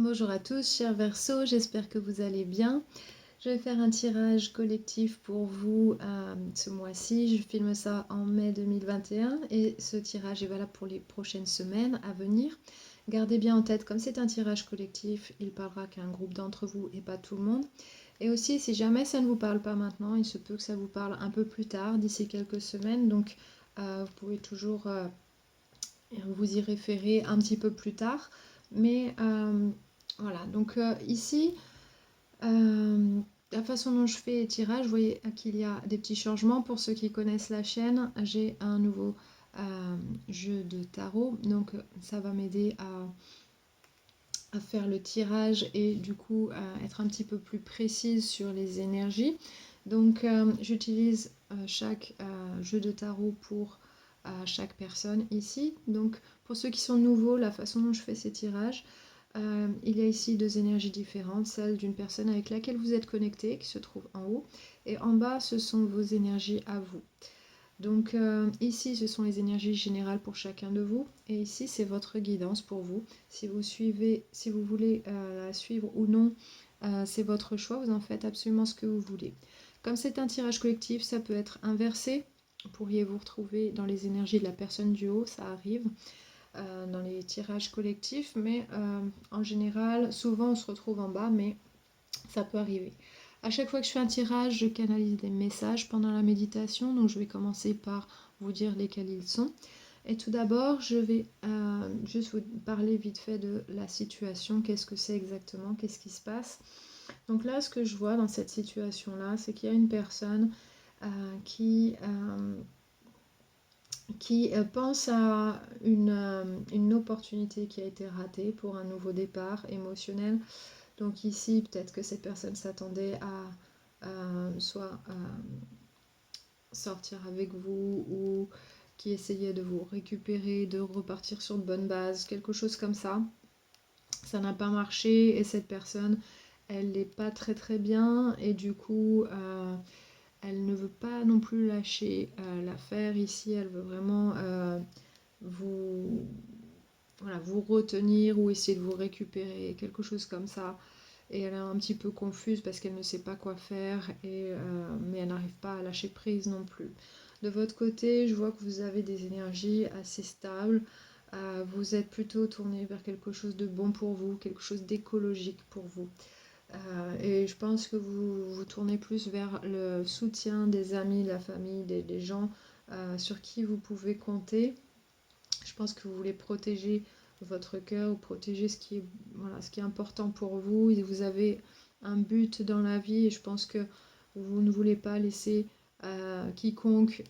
Bonjour à tous, chers Verseaux, j'espère que vous allez bien. Je vais faire un tirage collectif pour vous ce mois-ci. Je filme ça en mai 2021 et ce tirage est valable pour les prochaines semaines à venir. Gardez bien en tête, comme c'est un tirage collectif, il parlera qu'à un groupe d'entre vous et pas tout le monde. Et aussi, si jamais ça ne vous parle pas maintenant, il se peut que ça vous parle un peu plus tard, d'ici quelques semaines. Donc, vous pouvez toujours vous y référer un petit peu plus tard. Mais voilà, donc ici, la façon dont je fais les tirages, vous voyez qu'il y a des petits changements. Pour ceux qui connaissent la chaîne, j'ai un nouveau jeu de tarot. Donc ça va m'aider à faire le tirage et du coup à être un petit peu plus précise sur les énergies. Donc j'utilise chaque jeu de tarot pour chaque personne ici. Donc pour ceux qui sont nouveaux, la façon dont je fais ces tirages, il y a ici deux énergies différentes, celle d'une personne avec laquelle vous êtes connecté, qui se trouve en haut, et en bas, ce sont vos énergies à vous. Donc ici, ce sont les énergies générales pour chacun de vous, et ici, c'est votre guidance pour vous. Si vous suivez, si vous voulez la suivre ou non, c'est votre choix, vous en faites absolument ce que vous voulez. Comme c'est un tirage collectif, ça peut être inversé. Pourriez vous retrouver dans les énergies de la personne du haut, ça arrive dans les tirages collectifs, mais en général, souvent on se retrouve en bas, mais ça peut arriver. À chaque fois que je fais un tirage, je canalise des messages pendant la méditation, donc je vais commencer par vous dire lesquels ils sont. Et tout d'abord, je vais juste vous parler vite fait de la situation, qu'est-ce que c'est exactement, qu'est-ce qui se passe. Donc là, ce que je vois dans cette situation-là, c'est qu'il y a une personne qui pense à une opportunité qui a été ratée pour un nouveau départ émotionnel. Donc ici, peut-être que cette personne s'attendait à soit sortir avec vous ou qui essayait de vous récupérer, de repartir sur de bonnes bases, quelque chose comme ça. Ça n'a pas marché et cette personne, elle n'est pas très très bien et du coup, elle ne veut pas non plus lâcher l'affaire ici, elle veut vraiment vous, voilà, vous retenir ou essayer de vous récupérer, quelque chose comme ça. Et elle est un petit peu confuse parce qu'elle ne sait pas quoi faire, mais elle n'arrive pas à lâcher prise non plus. De votre côté, je vois que vous avez des énergies assez stables. Vous êtes plutôt tourné vers quelque chose de bon pour vous, quelque chose d'écologique pour vous. Et je pense que vous vous tournez plus vers le soutien des amis, de la famille, des gens sur qui vous pouvez compter. Je pense que vous voulez protéger votre cœur, ou protéger ce qui est, voilà, ce qui est important pour vous. Et vous avez un but dans la vie et je pense que vous ne voulez pas laisser quiconque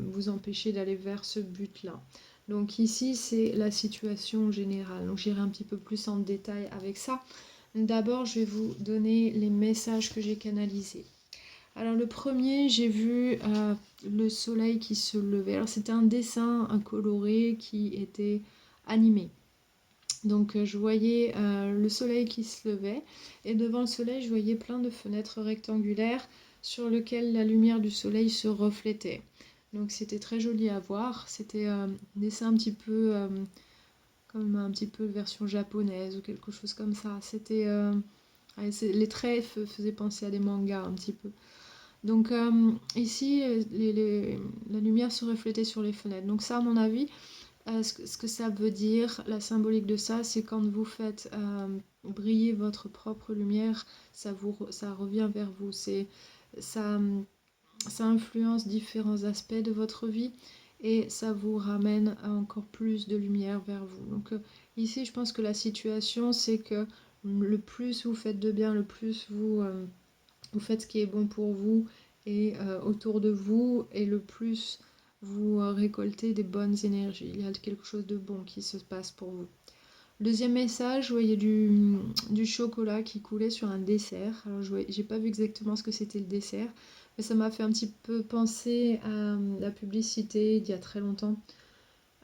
vous empêcher d'aller vers ce but-là. Donc ici, c'est la situation générale. Donc j'irai un petit peu plus en détail avec ça. D'abord, je vais vous donner les messages que j'ai canalisés. Alors le premier, j'ai vu le soleil qui se levait. Alors c'était un dessin, un coloré qui était animé. Donc je voyais le soleil qui se levait et devant le soleil, je voyais plein de fenêtres rectangulaires sur lesquelles la lumière du soleil se reflétait. Donc c'était très joli à voir. C'était un dessin un petit peu comme un petit peu version japonaise ou quelque chose comme ça. C'était les traits faisaient penser à des mangas un petit peu. Donc ici, la lumière se reflétait sur les fenêtres. Donc ça, à mon avis, ce que ça veut dire, la symbolique de ça, c'est quand vous faites briller votre propre lumière, ça revient vers vous. Ça, ça influence différents aspects de votre vie et ça vous ramène à encore plus de lumière vers vous. Donc ici, je pense que la situation, c'est que le plus vous faites de bien, le plus vous faites ce qui est bon pour vous et autour de vous, et le plus vous récoltez des bonnes énergies. Il y a quelque chose de bon qui se passe pour vous. Deuxième message, vous voyez du chocolat qui coulait sur un dessert. Alors j'ai pas vu exactement ce que c'était le dessert, mais ça m'a fait un petit peu penser à la publicité d'il y a très longtemps,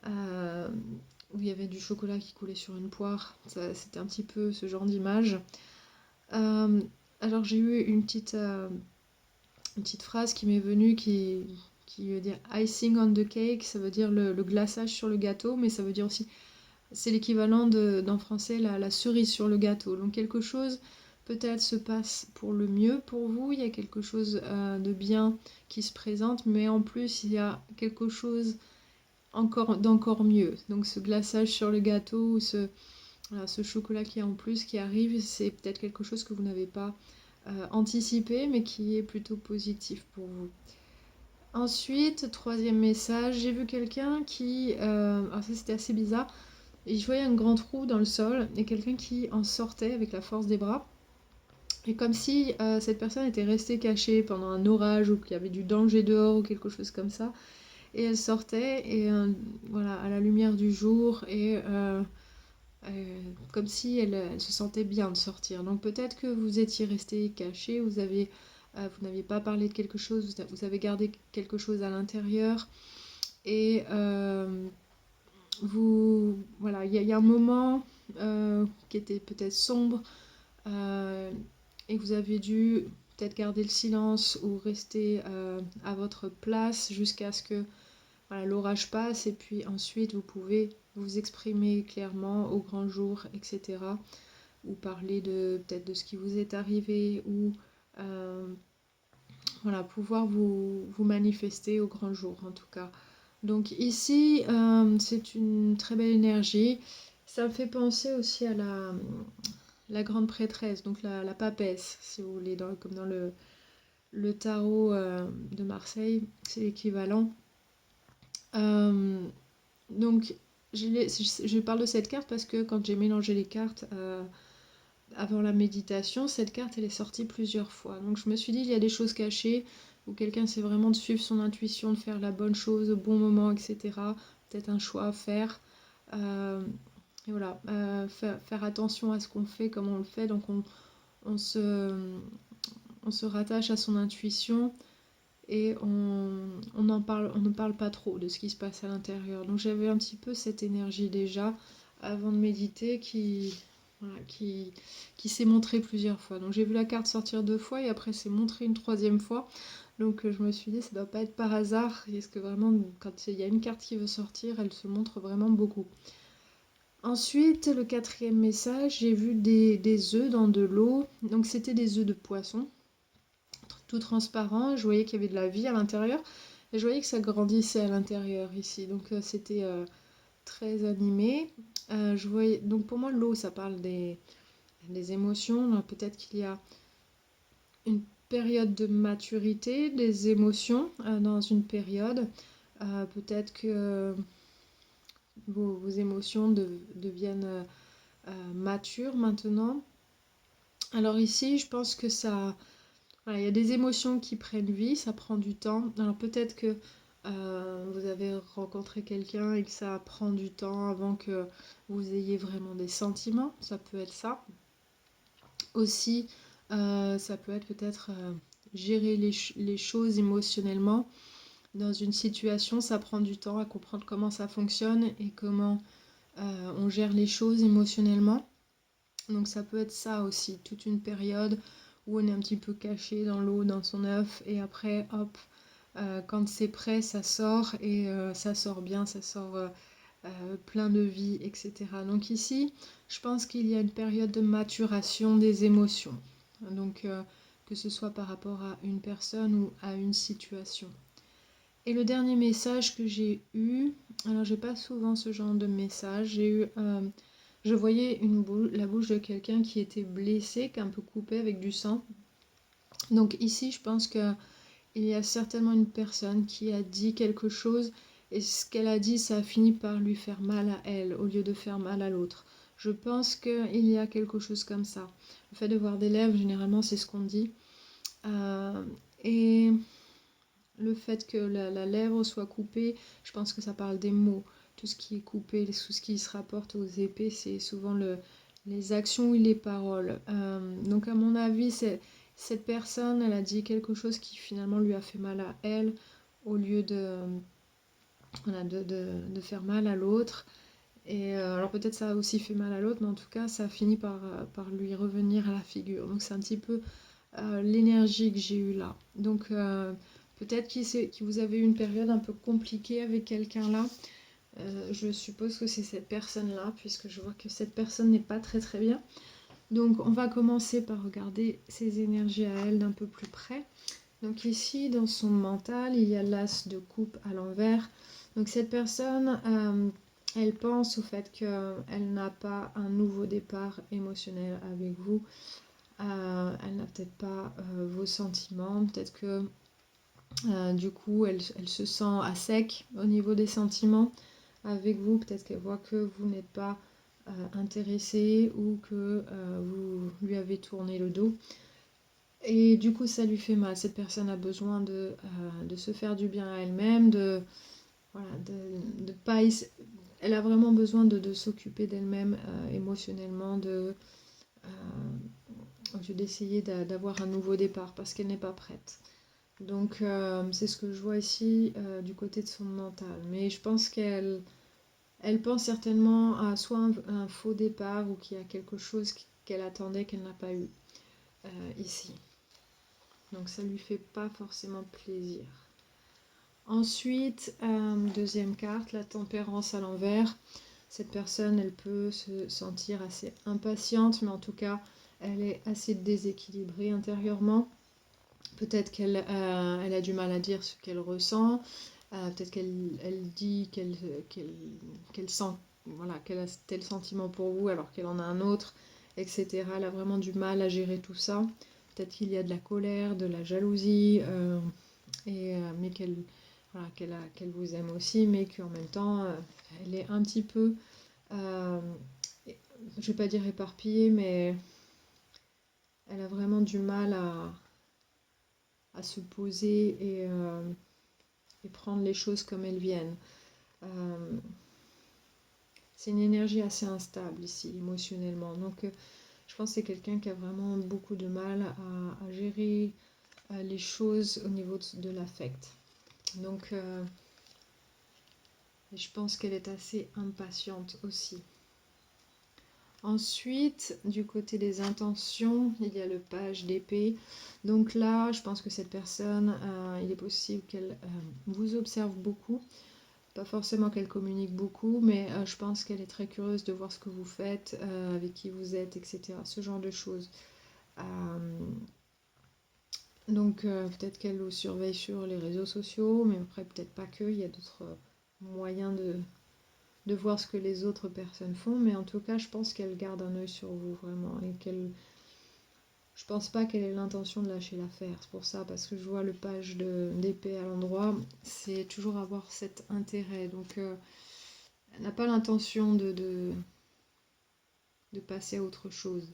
où il y avait du chocolat qui coulait sur une poire. C'était un petit peu ce genre d'image. Alors j'ai eu une petite phrase qui m'est venue qui veut dire icing on the cake, ça veut dire le glaçage sur le gâteau, mais ça veut dire aussi c'est l'équivalent dans français la cerise sur le gâteau. Donc quelque chose peut-être se passe pour le mieux pour vous, il y a quelque chose de bien qui se présente, mais en plus il y a quelque chose d'encore mieux. Donc ce glaçage sur le gâteau ou voilà, ce chocolat qui est en plus qui arrive, c'est peut-être quelque chose que vous n'avez pas anticipé, mais qui est plutôt positif pour vous. Ensuite, troisième message, j'ai vu quelqu'un qui... alors ça c'était assez bizarre. Et je voyais un grand trou dans le sol et quelqu'un qui en sortait avec la force des bras. Et comme si cette personne était restée cachée pendant un orage ou qu'il y avait du danger dehors ou quelque chose comme ça. Et elle sortait et voilà, à la lumière du jour et comme si elle se sentait bien de sortir. Donc peut-être que vous étiez resté caché, vous n'aviez pas parlé de quelque chose, vous avez gardé quelque chose à l'intérieur et voilà, il y a un moment qui était peut-être sombre euh, et vous avez dû peut-être garder le silence ou rester à votre place jusqu'à ce que voilà, l'orage passe et puis ensuite vous pouvez vous exprimer clairement au grand jour, etc. Ou parler peut-être de ce qui vous est arrivé ou euh, voilà, pouvoir vous manifester au grand jour en tout cas. Donc ici, c'est une très belle énergie. Ça me fait penser aussi à la grande prêtresse, donc la papesse, si vous voulez, comme dans le tarot de Marseille, c'est l'équivalent. Euh, donc je parle de cette carte parce que quand j'ai mélangé les cartes avant la méditation, cette carte elle est sortie plusieurs fois. Donc je me suis dit, il y a des choses cachées où quelqu'un sait vraiment de suivre son intuition, de faire la bonne chose au bon moment, etc. Peut-être un choix à faire. Euh, et voilà, faire attention à ce qu'on fait, comment on le fait. Donc on se rattache à son intuition et on ne parle pas trop de ce qui se passe à l'intérieur. Donc j'avais un petit peu cette énergie déjà avant de méditer voilà, qui s'est montrée plusieurs fois. Donc j'ai vu la carte sortir 2 fois et après c'est montré une troisième fois. Donc je me suis dit ça doit pas être par hasard. Est-ce que vraiment quand il y a une carte qui veut sortir, elle se montre vraiment beaucoup. Ensuite, le quatrième message, j'ai vu des œufs dans de l'eau. Donc c'était des œufs de poisson tout transparent. Je voyais qu'il y avait de la vie à l'intérieur et je voyais que ça grandissait à l'intérieur ici. Donc c'était très animé. Donc pour moi, l'eau, ça parle des émotions. Peut-être qu'il y a une période de maturité des émotions dans une période. Peut-être que vos émotions deviennent matures maintenant. Alors ici, je pense que ça... Voilà, il y a des émotions qui prennent vie, ça prend du temps. Alors peut-être que vous avez rencontré quelqu'un et que ça prend du temps avant que vous ayez vraiment des sentiments, ça peut être ça. Aussi, ça peut être peut-être gérer les choses émotionnellement. Dans une situation, ça prend du temps à comprendre comment ça fonctionne et comment on gère les choses émotionnellement. Donc ça peut être ça aussi, toute une période où on est un petit peu caché dans l'eau, dans son œuf, et après, hop, quand c'est prêt, ça sort, et ça sort bien, ça sort plein de vie, etc. Donc ici, je pense qu'il y a une période de maturation des émotions. Donc que ce soit par rapport à une personne ou à une situation. Et le dernier message que j'ai eu, alors j'ai pas souvent ce genre de message, je voyais la bouche de quelqu'un qui était blessé, qui est un peu coupé avec du sang. Donc ici, je pense qu'il y a certainement une personne qui a dit quelque chose et ce qu'elle a dit, ça a fini par lui faire mal à elle au lieu de faire mal à l'autre. Je pense qu'il y a quelque chose comme ça. Le fait de voir des lèvres, généralement, c'est ce qu'on dit. Et le fait que la lèvre soit coupée, je pense que ça parle des mots. Tout ce qui est coupé, tout ce qui se rapporte aux épées, c'est souvent les actions ou les paroles. Donc à mon avis, cette personne, elle a dit quelque chose qui finalement lui a fait mal à elle, au lieu voilà, de faire mal à l'autre. Et alors peut-être ça a aussi fait mal à l'autre, mais en tout cas, ça a fini par lui revenir à la figure. Donc c'est un petit peu l'énergie que j'ai eue là. Donc peut-être que vous avez eu une période un peu compliquée avec quelqu'un là. Je suppose que c'est cette personne-là, puisque je vois que cette personne n'est pas très très bien. Donc on va commencer par regarder ses énergies à elle d'un peu plus près. Donc ici, dans son mental, il y a l'as de coupe à l'envers. Donc cette personne, elle pense au fait qu'elle n'a pas un nouveau départ émotionnel avec vous. Elle n'a peut-être pas vos sentiments. Peut-être que du coup, elle se sent à sec au niveau des sentiments avec vous. Peut-être qu'elle voit que vous n'êtes pas intéressé ou que vous lui avez tourné le dos. Et du coup, ça lui fait mal. Cette personne a besoin de se faire du bien à elle-même, voilà, de pas... Elle a vraiment besoin de s'occuper d'elle-même émotionnellement, au lieu d'essayer d'avoir un nouveau départ, parce qu'elle n'est pas prête. Donc, c'est ce que je vois ici du côté de son mental. Mais je pense elle pense certainement à soit un faux départ ou qu'il y a quelque chose qu'elle attendait qu'elle n'a pas eu ici. Donc ça lui fait pas forcément plaisir. Ensuite, deuxième carte, la tempérance à l'envers. Cette personne, elle peut se sentir assez impatiente, mais en tout cas, elle est assez déséquilibrée intérieurement. Peut-être qu'elle a du mal à dire ce qu'elle ressent. Peut-être qu'elle dit qu'elle sent, voilà, qu'elle a tel sentiment pour vous alors qu'elle en a un autre, etc. Elle a vraiment du mal à gérer tout ça. Peut-être qu'il y a de la colère, de la jalousie, mais voilà, qu'elle vous aime aussi, mais qu'en même temps, elle est un petit peu, je ne vais pas dire éparpillée, mais elle a vraiment du mal à se poser et prendre les choses comme elles viennent. C'est une énergie assez instable ici, émotionnellement. Donc, je pense que c'est quelqu'un qui a vraiment beaucoup de mal à gérer les choses au niveau de l'affect. Donc, je pense qu'elle est assez impatiente aussi. Ensuite, du côté des intentions, il y a le page d'épée. Donc là, je pense que cette personne, il est possible qu'elle vous observe beaucoup. Pas forcément qu'elle communique beaucoup, mais je pense qu'elle est très curieuse de voir ce que vous faites, avec qui vous êtes, etc. Ce genre de choses. Donc peut-être qu'elle vous surveille sur les réseaux sociaux, mais après peut-être pas que, il y a d'autres moyens de voir ce que les autres personnes font, mais en tout cas je pense qu'elle garde un œil sur vous vraiment, et je pense pas qu'elle ait l'intention de lâcher l'affaire. C'est pour ça, parce que je vois le page d'épée à l'endroit, c'est toujours avoir cet intérêt. Donc elle n'a pas l'intention de passer à autre chose.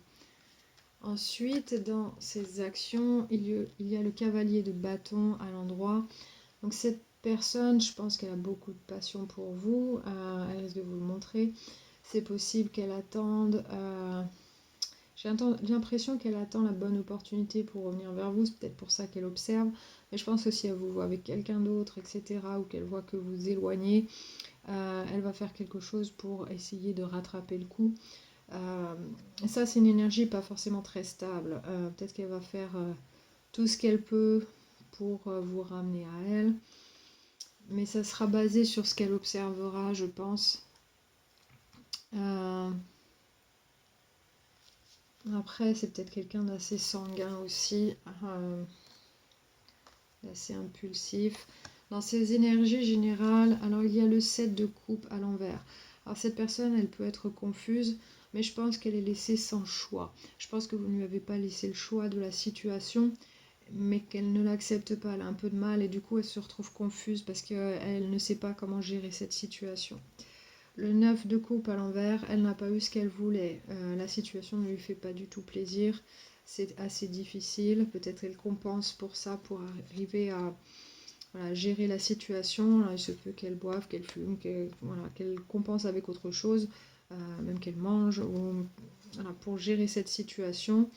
Ensuite, dans ses actions, il y a le cavalier de bâton à l'endroit. Donc cette personne, je pense qu'elle a beaucoup de passion pour vous, elle risque de vous le montrer. C'est possible qu'elle attende, j'ai l'impression qu'elle attend la bonne opportunité pour revenir vers vous, c'est peut-être pour ça qu'elle observe, mais je pense aussi qu'elle vous voit avec quelqu'un d'autre, etc., ou qu'elle voit que vous éloignez, elle va faire quelque chose pour essayer de rattraper le coup. Ça, c'est une énergie pas forcément très stable. Peut-être qu'elle va faire tout ce qu'elle peut pour vous ramener à elle. Mais ça sera basé sur ce qu'elle observera, je pense. Après, c'est peut-être quelqu'un d'assez sanguin aussi, d'assez impulsif. Dans ses énergies générales, alors il y a le 7 de coupe à l'envers. Alors cette personne, elle peut être confuse, mais je pense qu'elle est laissée sans choix. Je pense que vous ne lui avez pas laissé le choix de la situation, mais qu'elle ne l'accepte pas. Elle a un peu de mal et du coup elle se retrouve confuse parce qu'elle ne sait pas comment gérer cette situation. Le 9 de coupe à l'envers, elle n'a pas eu ce qu'elle voulait. La situation ne lui fait pas du tout plaisir. C'est assez difficile. Peut-être elle compense pour ça, pour arriver à gérer la situation. Alors, il se peut qu'elle boive, qu'elle fume, qu'elle compense avec autre chose, même qu'elle mange, pour gérer cette situation.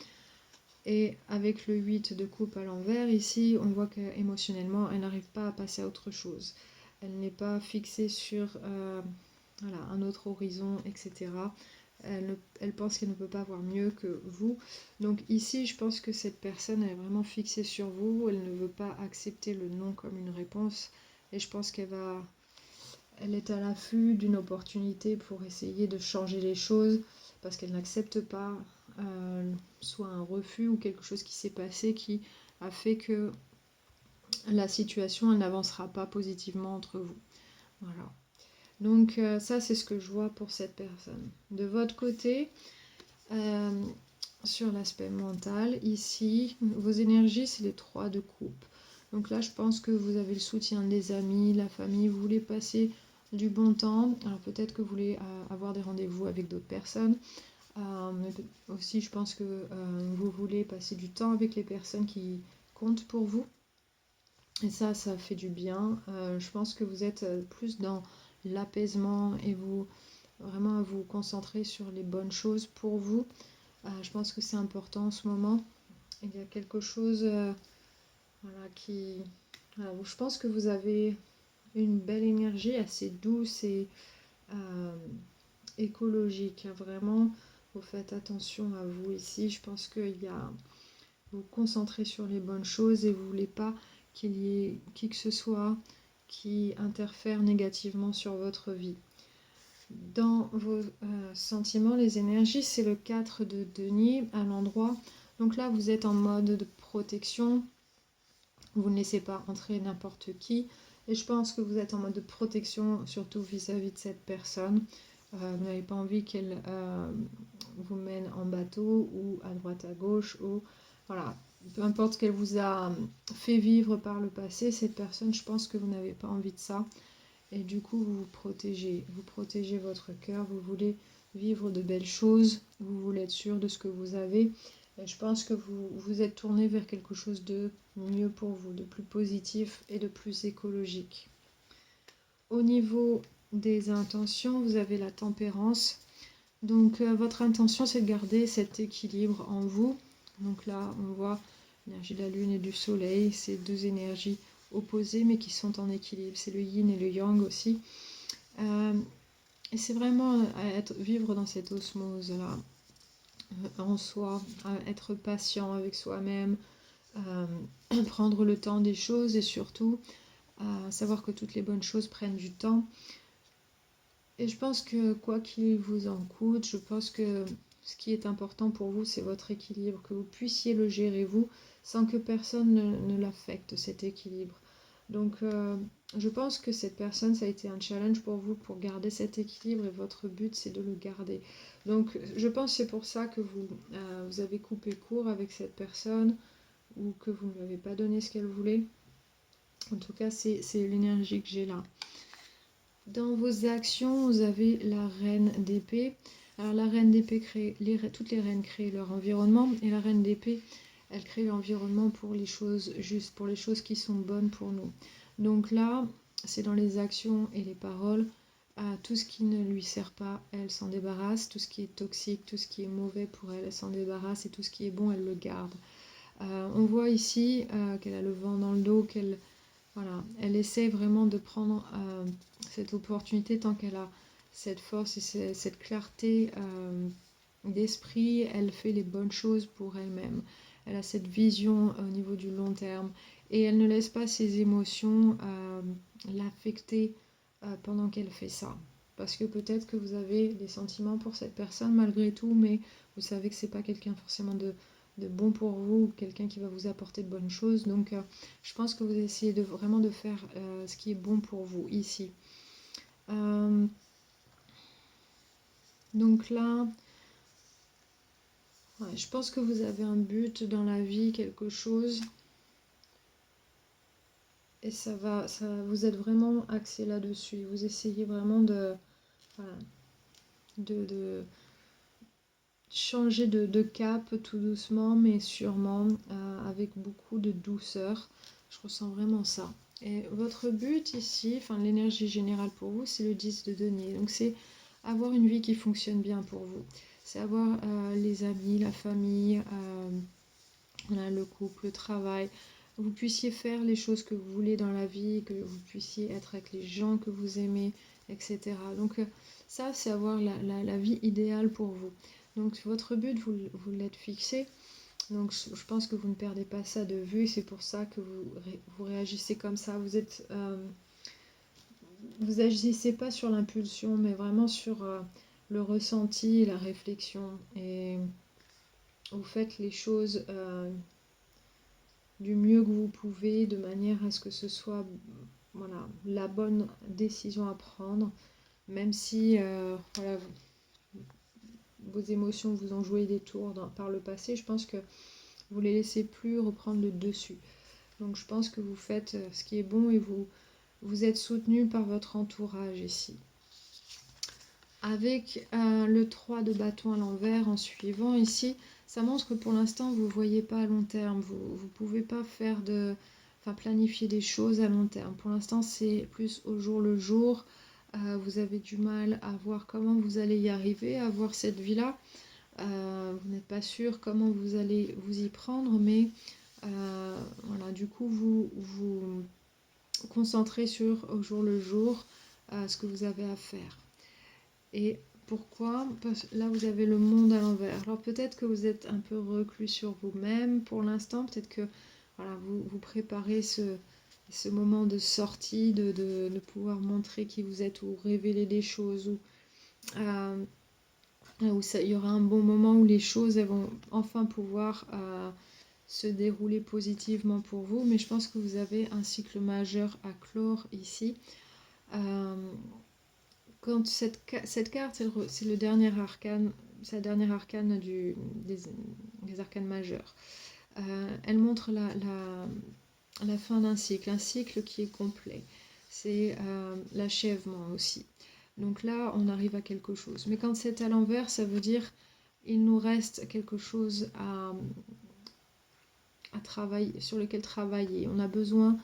Et avec le 8 de coupe à l'envers, ici, on voit qu'émotionnellement, elle n'arrive pas à passer à autre chose. Elle n'est pas fixée sur un autre horizon, etc. Elle pense qu'elle ne peut pas avoir mieux que vous. Donc ici, je pense que cette personne est vraiment fixée sur vous. Elle ne veut pas accepter le non comme une réponse. Et je pense qu'elle va elle est à l'affût d'une opportunité pour essayer de changer les choses parce qu'elle n'accepte pas soit un refus ou quelque chose qui s'est passé qui a fait que la situation elle n'avancera pas positivement entre vous. Voilà. Donc ça c'est ce que je vois pour cette personne. De votre côté, sur l'aspect mental, ici, vos énergies c'est les 3 de coupe. Donc là je pense que vous avez le soutien des amis, la famille, vous voulez passer du bon temps. Alors peut-être que vous voulez avoir des rendez-vous avec d'autres personnes. Mais aussi je pense que vous voulez passer du temps avec les personnes qui comptent pour vous. Et ça fait du bien. Je pense que vous êtes plus dans l'apaisement et vous vraiment à vous concentrer sur les bonnes choses pour vous. Je pense que c'est important en ce moment. Il y a quelque chose voilà, qui... Voilà, je pense que vous avez une belle énergie assez douce et écologique. Vraiment, vous faites attention à vous ici. Je pense qu'il y a... Vous vous concentrez sur les bonnes choses et vous ne voulez pas qu'il y ait qui que ce soit qui interfère négativement sur votre vie. Dans vos sentiments, les énergies, c'est le 4 de denier à l'endroit. Donc là, vous êtes en mode de protection. Vous ne laissez pas entrer n'importe qui. Et je pense que vous êtes en mode de protection, surtout vis-à-vis de cette personne. Vous n'avez pas envie qu'elle vous mène en bateau ou à droite à gauche. Ou voilà, peu importe ce qu'elle vous a fait vivre par le passé, cette personne, je pense que vous n'avez pas envie de ça. Et du coup, vous protégez votre cœur, vous voulez vivre de belles choses, vous voulez être sûr de ce que vous avez. Et je pense que vous êtes tourné vers quelque chose de mieux pour vous, de plus positif et de plus écologique. Au niveau des intentions, vous avez la tempérance. Donc votre intention, c'est de garder cet équilibre en vous. Donc là, on voit l'énergie de la lune et du soleil, ces 2 énergies opposées mais qui sont en équilibre. C'est le yin et le yang aussi. Et c'est vraiment vivre dans cette osmose-là, en soi, être patient avec soi-même, prendre le temps des choses et surtout savoir que toutes les bonnes choses prennent du temps. Et je pense que quoi qu'il vous en coûte, je pense que ce qui est important pour vous, c'est votre équilibre, que vous puissiez le gérer vous, sans que personne ne l'affecte, cet équilibre. Donc je pense que cette personne, ça a été un challenge pour vous pour garder cet équilibre et votre but, c'est de le garder. Donc je pense que c'est pour ça que vous avez coupé court avec cette personne ou que vous ne lui avez pas donné ce qu'elle voulait. En tout cas, c'est l'énergie que j'ai là. Dans vos actions, vous avez la reine d'épée. Alors la reine d'épée toutes les reines créent leur environnement et la reine d'épée, elle crée l'environnement pour les choses justes, pour les choses qui sont bonnes pour nous. Donc là, c'est dans les actions et les paroles. Tout ce qui ne lui sert pas, elle s'en débarrasse. Tout ce qui est toxique, tout ce qui est mauvais pour elle, elle s'en débarrasse. Et tout ce qui est bon, elle le garde. On voit ici qu'elle a le vent dans le dos, voilà, elle essaie vraiment de prendre cette opportunité tant qu'elle a cette force et cette clarté d'esprit, elle fait les bonnes choses pour elle-même. Elle a cette vision au niveau du long terme et elle ne laisse pas ses émotions l'affecter pendant qu'elle fait ça. Parce que peut-être que vous avez des sentiments pour cette personne malgré tout, mais vous savez que c'est pas quelqu'un forcément de bon pour vous, ou quelqu'un qui va vous apporter de bonnes choses. Donc je pense que vous essayez vraiment de faire ce qui est bon pour vous ici. Donc là, ouais, je pense que vous avez un but dans la vie, quelque chose. Et vous êtes vraiment axé là-dessus. Vous essayez vraiment voilà, de changer de cap tout doucement, mais sûrement, avec beaucoup de douceur. Je ressens vraiment ça. Et votre but ici, enfin l'énergie générale pour vous, c'est le 10 de denier. Donc c'est avoir une vie qui fonctionne bien pour vous. C'est avoir les amis, la famille, voilà, le couple, le travail. Vous puissiez faire les choses que vous voulez dans la vie, que vous puissiez être avec les gens que vous aimez, etc. Donc ça, c'est avoir la vie idéale pour vous. Donc votre but, vous l'êtes fixé. Donc je pense que vous ne perdez pas ça de vue. C'est pour ça que vous réagissez comme ça. Vous êtes vous agissez pas sur l'impulsion, mais vraiment sur le ressenti et la réflexion. Et vous faites les choses du mieux que vous pouvez, de manière à ce que ce soit voilà, la bonne décision à prendre, même si voilà, vos émotions vous ont joué des tours par le passé. Je pense que vous les laissez plus reprendre le dessus. Donc je pense que vous faites ce qui est bon et vous êtes soutenu par votre entourage ici. Avec le 3 de bâton à l'envers en suivant ici, ça montre que pour l'instant vous ne voyez pas à long terme, vous ne pouvez pas planifier des choses à long terme. Pour l'instant c'est plus au jour le jour, vous avez du mal à voir comment vous allez y arriver, à voir cette vie-là. Vous n'êtes pas sûr comment vous allez vous y prendre, mais voilà, du coup vous vous concentrez sur au jour le jour ce que vous avez à faire. Et pourquoi? Parce que là, vous avez le monde à l'envers. Alors peut-être que vous êtes un peu reclus sur vous-même pour l'instant. Peut-être que voilà, vous préparez ce moment de sortie, de pouvoir montrer qui vous êtes ou révéler des choses. Où il y aura un bon moment où les choses elles vont enfin pouvoir se dérouler positivement pour vous. Mais je pense que vous avez un cycle majeur à clore ici. Quand cette carte, c'est le dernier arcane, c'est la dernière arcane des arcanes majeurs. Elle montre la fin d'un cycle, un cycle qui est complet. C'est l'achèvement aussi. Donc là, on arrive à quelque chose. Mais quand c'est à l'envers, ça veut dire il nous reste quelque chose à travailler, sur lequel travailler. On a besoin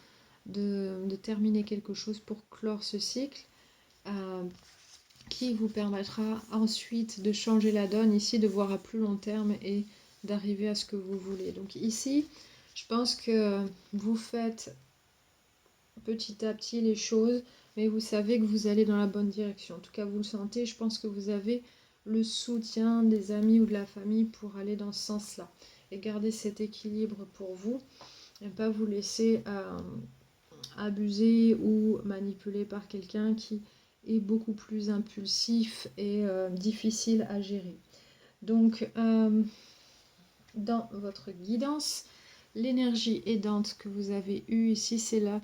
de terminer quelque chose pour clore ce cycle. Qui vous permettra ensuite de changer la donne ici, de voir à plus long terme et d'arriver à ce que vous voulez. Donc ici, je pense que vous faites petit à petit les choses, mais vous savez que vous allez dans la bonne direction. En tout cas, vous le sentez, je pense que vous avez le soutien des amis ou de la famille pour aller dans ce sens-là. Et garder cet équilibre pour vous, et ne pas vous laisser abuser ou manipuler par quelqu'un qui est beaucoup plus impulsif et difficile à gérer. Donc, dans votre guidance, l'énergie aidante que vous avez eue ici, c'est la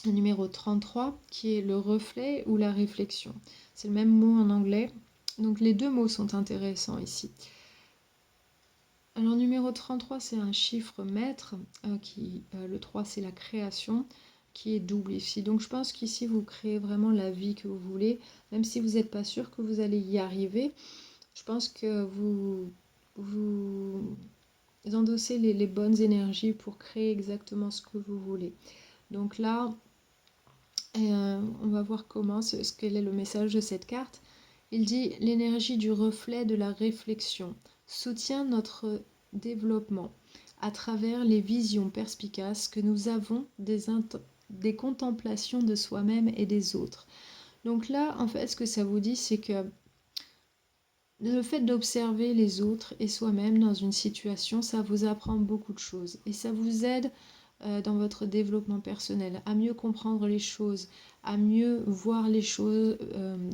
numéro 33, qui est le reflet ou la réflexion. C'est le même mot en anglais. Donc, les deux mots sont intéressants ici. Alors, numéro 33, c'est un chiffre maître. Le 3, c'est la création, qui est double ici. Donc, je pense qu'ici, vous créez vraiment la vie que vous voulez. Même si vous n'êtes pas sûr que vous allez y arriver, je pense que vous endossez les bonnes énergies pour créer exactement ce que vous voulez. Donc là, on va voir quel est le message de cette carte. Il dit « L'énergie du reflet de la réflexion soutient notre développement à travers les visions perspicaces que nous avons des contemplations de soi-même et des autres. » Donc là, en fait, ce que ça vous dit, c'est que le fait d'observer les autres et soi-même dans une situation, ça vous apprend beaucoup de choses et ça vous aide dans votre développement personnel, à mieux comprendre les choses, à mieux voir les choses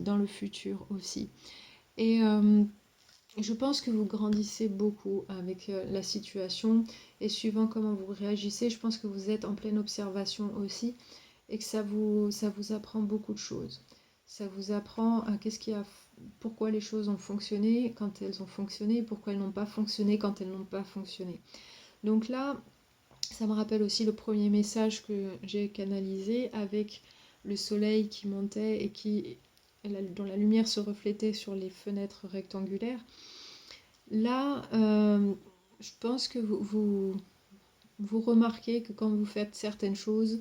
dans le futur aussi. Et je pense que vous grandissez beaucoup avec la situation et suivant comment vous réagissez, je pense que vous êtes en pleine observation aussi et que ça vous apprend beaucoup de choses. Ça vous apprend pourquoi les choses ont fonctionné quand elles ont fonctionné, pourquoi elles n'ont pas fonctionné quand elles n'ont pas fonctionné. Donc là, ça me rappelle aussi le premier message que j'ai canalisé avec le soleil qui montait et dont la lumière se reflétait sur les fenêtres rectangulaires. Là, je pense que vous remarquez que quand vous faites certaines choses,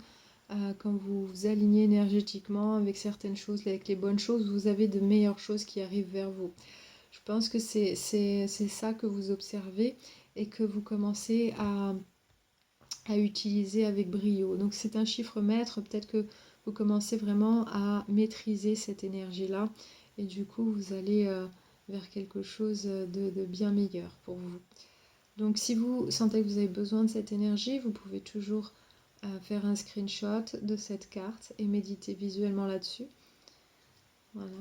quand vous vous alignez énergétiquement avec certaines choses, avec les bonnes choses, vous avez de meilleures choses qui arrivent vers vous. Je pense que c'est ça que vous observez et que vous commencez à utiliser avec brio. Donc c'est un chiffre maître, peut-être que vous commencez vraiment à maîtriser cette énergie-là et du coup vous allez vers quelque chose de bien meilleur pour vous. Donc si vous sentez que vous avez besoin de cette énergie, vous pouvez toujours faire un screenshot de cette carte et méditer visuellement là-dessus. Voilà.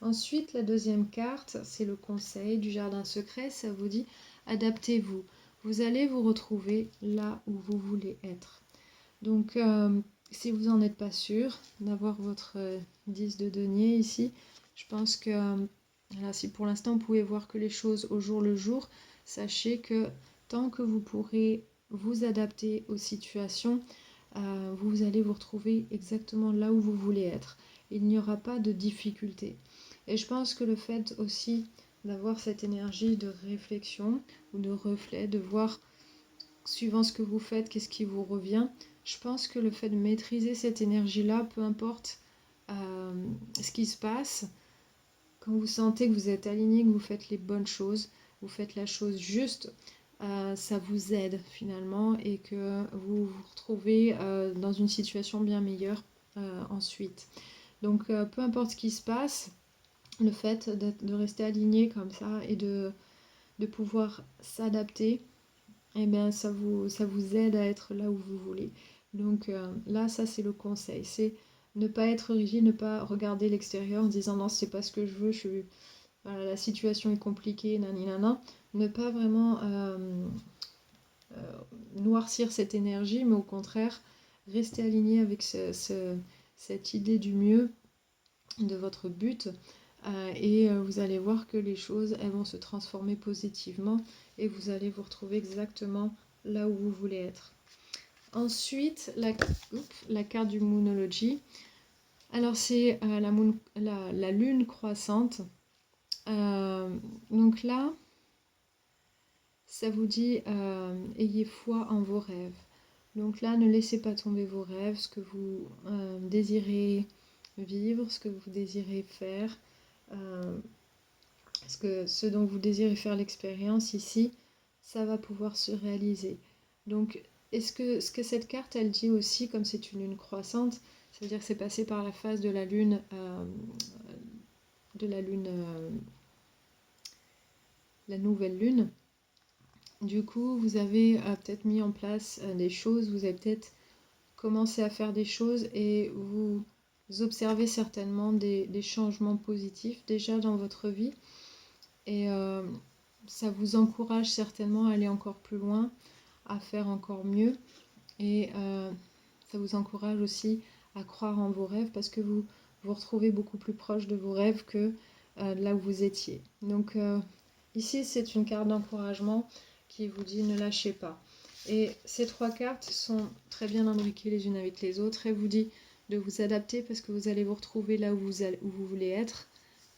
Ensuite, la deuxième carte, c'est le conseil du jardin secret. Ça vous dit, adaptez-vous. Vous allez vous retrouver là où vous voulez être. Donc, si vous n'en êtes pas sûr d'avoir votre 10 de denier ici, je pense que là, si pour l'instant vous pouvez voir que les choses au jour le jour, sachez que tant que vous pourrez vous adapter aux situations, vous allez vous retrouver exactement là où vous voulez être. Il n'y aura pas de difficulté. Et je pense que le fait aussi d'avoir cette énergie de réflexion ou de reflet, de voir, suivant ce que vous faites, qu'est-ce qui vous revient, je pense que le fait de maîtriser cette énergie-là, peu importe ce qui se passe, quand vous sentez que vous êtes aligné, que vous faites les bonnes choses, vous faites la chose juste, ça vous aide finalement et que vous vous retrouvez dans une situation bien meilleure ensuite. Donc peu importe ce qui se passe, le fait de rester aligné comme ça et de pouvoir s'adapter, eh bien ça vous aide à être là où vous voulez. Donc là, ça c'est le conseil, c'est ne pas être rigide, ne pas regarder l'extérieur en disant non, c'est pas ce que je veux, voilà, la situation est compliquée, naninana. Ne pas vraiment noircir cette énergie, mais au contraire, rester aligné avec cette idée du mieux, de votre but, et vous allez voir que les choses, elles vont se transformer positivement et vous allez vous retrouver exactement là où vous voulez être. Ensuite, la carte du Moonology. Alors c'est la lune croissante. Donc là, ça vous dit ayez foi en vos rêves. Donc là, ne laissez pas tomber vos rêves, ce que vous désirez vivre, ce que vous désirez faire, ce dont vous désirez faire l'expérience ici, ça va pouvoir se réaliser. Donc, ce que cette carte, elle dit aussi, comme c'est une lune croissante, ça veut dire que c'est passé par la phase de la lune, la nouvelle lune. Du coup, vous avez peut-être mis en place des choses, vous avez peut-être commencé à faire des choses et vous observez certainement des changements positifs déjà dans votre vie. Et ça vous encourage certainement à aller encore plus loin, à faire encore mieux. Et ça vous encourage aussi à croire en vos rêves parce que vous vous retrouvez beaucoup plus proche de vos rêves que là où vous étiez. Donc ici, c'est une carte d'encouragement qui vous dit ne lâchez pas. Et ces trois cartes sont très bien imbriquées les unes avec les autres et vous dit de vous adapter parce que vous allez vous retrouver là où vous voulez être.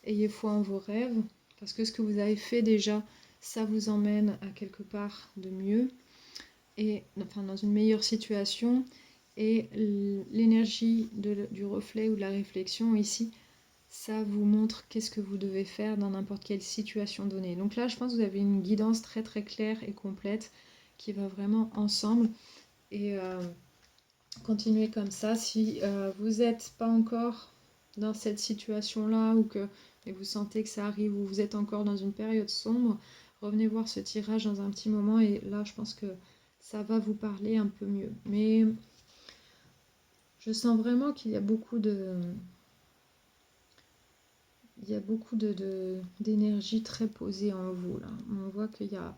Ayez foi en vos rêves parce que ce que vous avez fait déjà, ça vous emmène à quelque part de mieux et enfin dans une meilleure situation. Et l'énergie du reflet ou de la réflexion ici, ça vous montre qu'est-ce que vous devez faire dans n'importe quelle situation donnée. Donc là, je pense que vous avez une guidance très très claire et complète qui va vraiment ensemble. Et continuez comme ça. Si vous n'êtes pas encore dans cette situation-là ou que vous sentez que ça arrive ou vous êtes encore dans une période sombre, revenez voir ce tirage dans un petit moment et là, je pense que ça va vous parler un peu mieux. Mais je sens vraiment qu'il y a beaucoup d'énergie très posée en vous là. On voit qu'il y a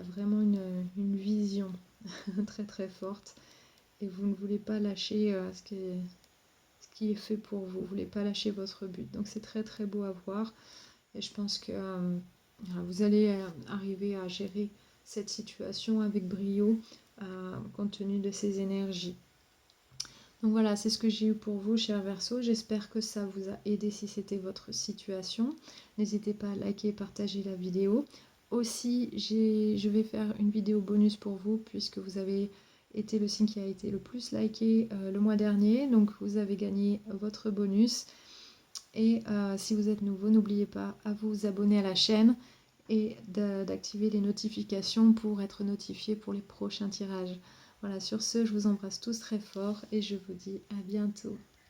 vraiment une vision très très forte et vous ne voulez pas lâcher ce qui est fait pour vous. Vous ne voulez pas lâcher votre but. Donc c'est très très beau à voir et je pense que vous allez arriver à gérer cette situation avec brio compte tenu de ces énergies. Donc voilà, c'est ce que j'ai eu pour vous, chers Verseaux. J'espère que ça vous a aidé si c'était votre situation. N'hésitez pas à liker et partager la vidéo. Aussi, je vais faire une vidéo bonus pour vous puisque vous avez été le signe qui a été le plus liké le mois dernier. Donc vous avez gagné votre bonus. Et si vous êtes nouveau, n'oubliez pas à vous abonner à la chaîne et d'activer les notifications pour être notifié pour les prochains tirages. Voilà, sur ce, je vous embrasse tous très fort et je vous dis à bientôt.